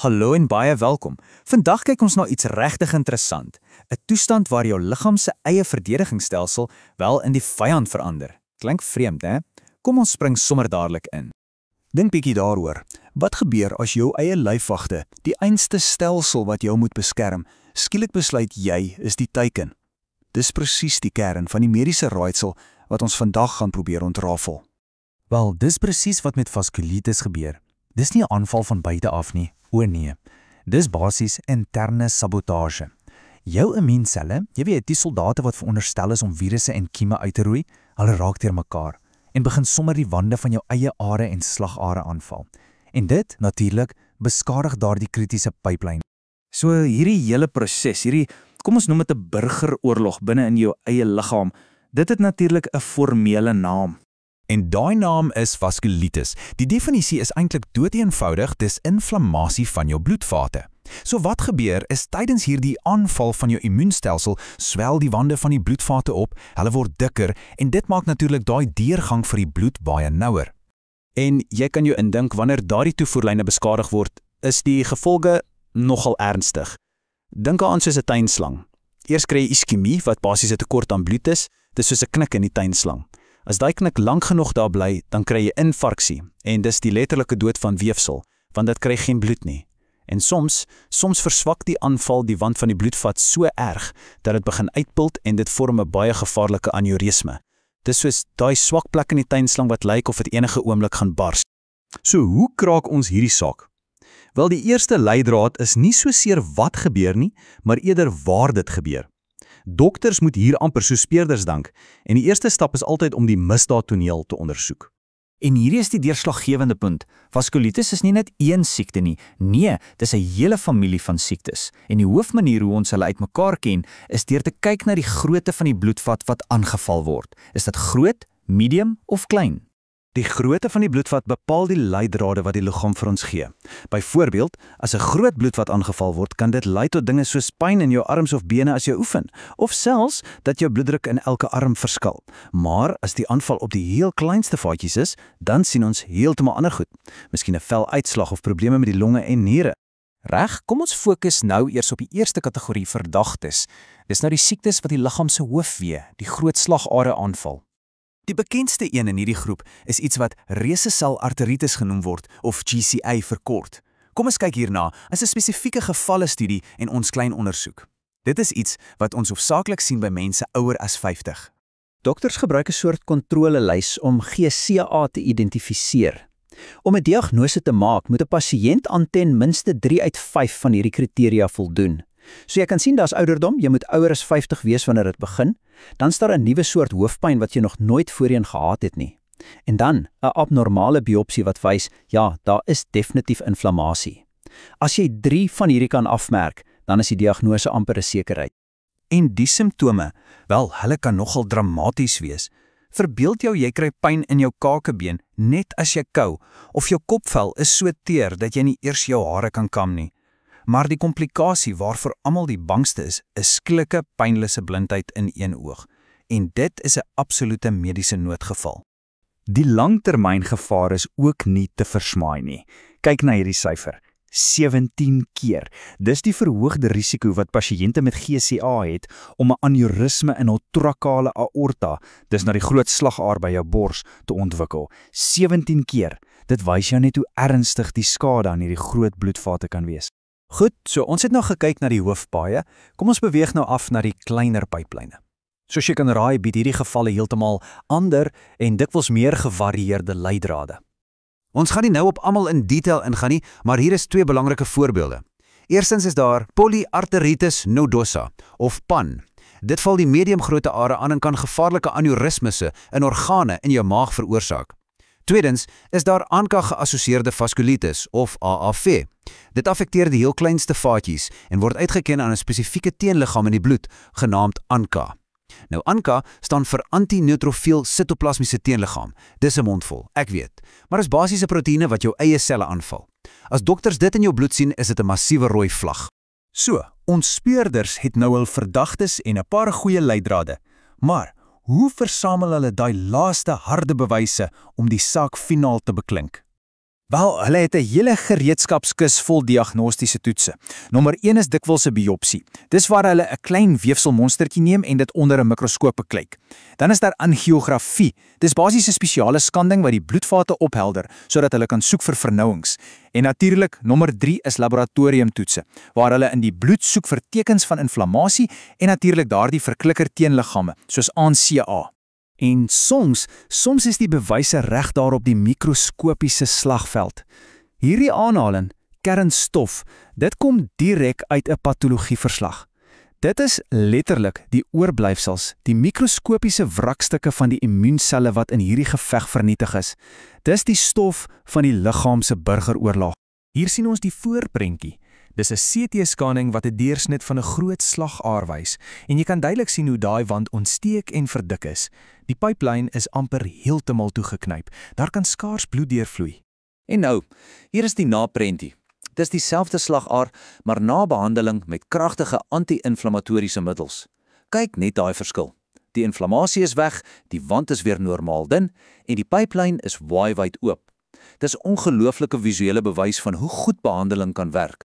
Hallo en baie welkom. Vandag kyk ons na iets regtig interessant. 'n Toestand waar jou liggaam se eie verdedigingsstelsel wel in die vyand verander. Klink vreemd, hè? Kom ons spring sommer dadelik in. Dink bietjie daaroor. Wat gebeur as jou eie lyfwagte, die einste stelsel wat jou moet beskerm, skielik besluit jy is die teiken? Dis presies die kern van die mediese raadsel wat ons vandag gaan probeer ontrafel. Wel, dis presies wat met vaskulitis gebeur. Dis nie 'n aanval van buite af nie. O nee. Dis basies interne sabotage. Jou immuunselle, jy weet, die soldate wat veronderstel is om virusse en kieme uit te roei, hulle raak teer mekaar en begin sommer die wande van jou eie are en slagare aanval. En dit, natuurlik, beskadig daardie kritiese pyplyn. So hierdie hele proses, kom ons noem dit 'n burgeroorlog binne in jou eie liggaam, dit het natuurlik 'n formele naam. En daai naam is vaskulitis. Die definisie is eintlik doeteenvoudig, dis inflammasie van jou bloedvate. So wat gebeur is tydens hierdie aanval van jou immuunstelsel swel die wande van die bloedvate op, hulle word dikker en dit maak natuurlik daai deurgang vir die bloed baie nouer. En jy kan jou indink wanneer daardie toevoerlyne beskadig word, is die gevolge nogal ernstig. Dink aan soos 'n tuinslang. Eers kry jy iskemie wat basies 'n tekort aan bloed is, dis soos 'n knik in die tuinslang. As daai knik lank genoeg daar bly, dan kry jy infarksie en dis die letterlike dood van weefsel, want dit kry geen bloed nie. En soms verswak die aanval die wand van die bloedvat so erg dat dit begin uitpult en dit vorm 'n baie gevaarlike aneurisme. Dis soos daai swak plek in die tuinslang wat lyk of dit enige oomblik gaan bars. So hoe kraak ons hierdie saak? Wel, die eerste leidraad is nie soseer wat gebeur nie, maar eerder waar dit gebeur. Dokters moet hier amper so speurders dank en die eerste stap is altyd om die misdaadtoneel te ondersoek. En hierdie is die deurslaggewende punt. Vaskulitis is nie net een siekte nie. Nee, dis 'n hele familie van siektes. En die hoofmanier hoe ons hulle uitmekaar ken, is deur te kyk na die grootte van die bloedvat wat aangeval word. Is dit groot, medium of klein? Die grootte van die bloedvat bepaal die leidrade wat die liggaam vir ons gee. Byvoorbeeld, as 'n groot bloedvat aangeval word, kan dit lei tot dinge soos pyn in jou arms of bene as jy oefen, of selfs dat jou bloeddruk in elke arm verskil. Maar as die aanval op die heel kleinste vaatjies is, dan sien ons heeltemal ander goed. Miskien 'n veluitslag of probleme met die longe en niere. Reg, kom ons fokus nou eers op die eerste kategorie verdagtes. Dis nou die siektes wat die liggaam se hoofwee, die groot slagare aanval. Die bekendste een in hierdie groep is iets wat reusesel-arteritis genoem word, of GCA verkort. Kom ons kyk hierna as 'n spesifieke gevalle studie en ons klein ondersoek. Dit is iets wat ons hoofsaaklik sien by mense ouer as 50. Dokters gebruik 'n soort kontrolelys om GCA te identifiseer. Om 'n diagnose te maak, moet 'n pasiënt aan ten minste 3 uit 5 van hierdie kriteria voldoen. So jy kan sien daar's ouderdom, jy moet ouer as 50 wees wanneer dit begin, dan staan 'n nuwe soort hoofpyn wat jy nog nooit voorheen gehad het nie. En dan 'n abnormale biopsie wat wys, ja, daar is definitief inflammasie. As jy 3 van hierdie kan afmerk, dan is die diagnose amper 'n sekerheid. En die simptome, wel, hulle kan nogal dramaties wees. Verbeel jou jy kry pyn in jou kakebeen net as jy kou, of jou kopvel is so teer dat jy nie eers jou hare kan kam nie. Maar die komplikasie waarvoor almal die bangste is skielike pynlose blindheid in een oog. En dit is 'n absolute mediese noodgeval. Die langtermyngevaar is ook nie te versmaai nie. Kyk na hierdie syfer. 17 keer. Dis die verhoogde risiko wat pasiënte met GCA het om 'n aneurisme in hul trakale aorta, dis na die groot slagaar by jou bors, te ontwikkel. 17 keer. Dit wys jou net hoe ernstig die skade aan hierdie groot bloedvate kan wees. Goed, so ons het nou gekyk na die hoofpaaie. Kom ons beweeg nou af na die kleiner pyplyne. Soos jy kan raai, bied hierdie gevalle heeltemal ander en dikwels meer gevarieerde leidrade. Ons gaan nie nou op almal in detail ingaan nie, maar hier is 2 belangrike voorbeelde. Eerstens is daar polyarteritis nodosa, of PAN. Dit val die mediumgrootte are aan en kan gevaarlike aneurismese in organe in jou maag veroorsaak. Tweedens is daar ANCA-geassosieerde vaskulitis, of AAV. Dit affekteer die heel kleinste vaatjies en word uitgeken aan 'n spesifieke teenliggaam in die bloed, genaamd ANCA. Nou ANCA staan vir antineutrofiel sitoplasmiese teenliggaam. Dis 'n mondvol, ek weet, maar is basiese proteïene wat jou eie selle aanval. As dokters dit in jou bloed sien, is dit 'n massiewe rooi vlag. So, ons speurders het nou al verdagtes en 'n paar goeie leidrade. Maar hoe versamel hulle daai laaste harde bewyse om die saak finaal te beklink? Wel, hulle het 'n hele gereedskapskis vol diagnostiese toetse. Nommer 1 is dikwels 'n biopsie. Dis waar hulle 'n klein weefselmonstertjie neem en dit onder 'n mikroskoop bekyk. Dan is daar angiografie. Dis basies 'n spesiale skanding wat die bloedvate ophelder sodat hulle kan soek vir vernouings. En natuurlik, nommer 3 is laboratoriumtoetse, waar hulle in die bloed soek vir tekens van inflammasie en natuurlik daardie verklikker teenliggame, soos ANCA. En soms is die bewyse reg daar op die mikroskopiese slagveld. Hierdie aanhaling, kernstof, dit kom direk uit 'n patologieverslag. Dit is letterlik die oorblyfsels, die mikroskopiese wrakstukke van die immuunselle wat in hierdie geveg vernietig is. Dis die stof van die liggaam se burgeroorlog. Hier sien ons die voorprentjie. Dis 'n CT-skanning wat 'n deursnit van 'n groot slagaar wys en jy kan duidelik sien hoe daai wand ontsteek en verdik is. Die pyplyn is amper heeltemal toegeknyp. Daar kan skaars bloed deurvloei. En nou, hier is die naprentjie. Dis dieselfde slagaar, maar na behandeling met kragtige anti-inflammatoriese middels. Kyk net daai verskil. Die inflammasie is weg, die wand is weer normaal dun en die pyplyn is waaiwyd oop. Dis ongelooflike visuele bewys van hoe goed behandeling kan werk.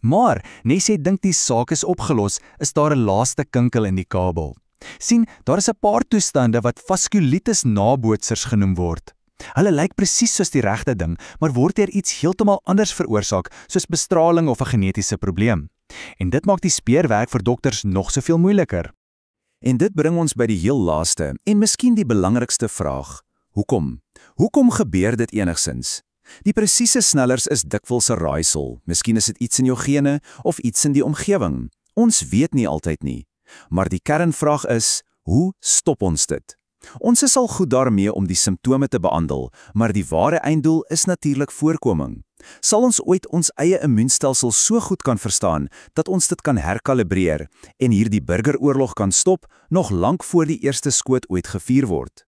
Maar, nes jy dink die saak is opgelos, is daar 'n laaste kinkel in die kabel. Sien, daar is 'n paar toestande wat vaskulitis nabootsers genoem word. Hulle lyk presies soos die regte ding, maar word deur iets heeltemal anders veroorsaak, soos bestraling of 'n genetiese probleem. En dit maak die speurwerk vir dokters nog soveel moeiliker. En dit bring ons by die heel laaste en miskien die belangrikste vraag. Hoekom? Hoekom gebeur dit enigsins? Die presiese snellers is dikwels 'n raaisel. Miskien is dit iets in jou gene of iets in die omgewing. Ons weet nie altyd nie. Maar die kernvraag is, hoe stop ons dit? Ons is al goed daarmee om die simptome te behandel, maar die ware einddoel is natuurlik voorkoming. Sal ons ooit ons eie immuunstelsel so goed kan verstaan dat ons dit kan herkalibreer en hierdie burgeroorlog kan stop nog lank voor die eerste skoot ooit gevier word?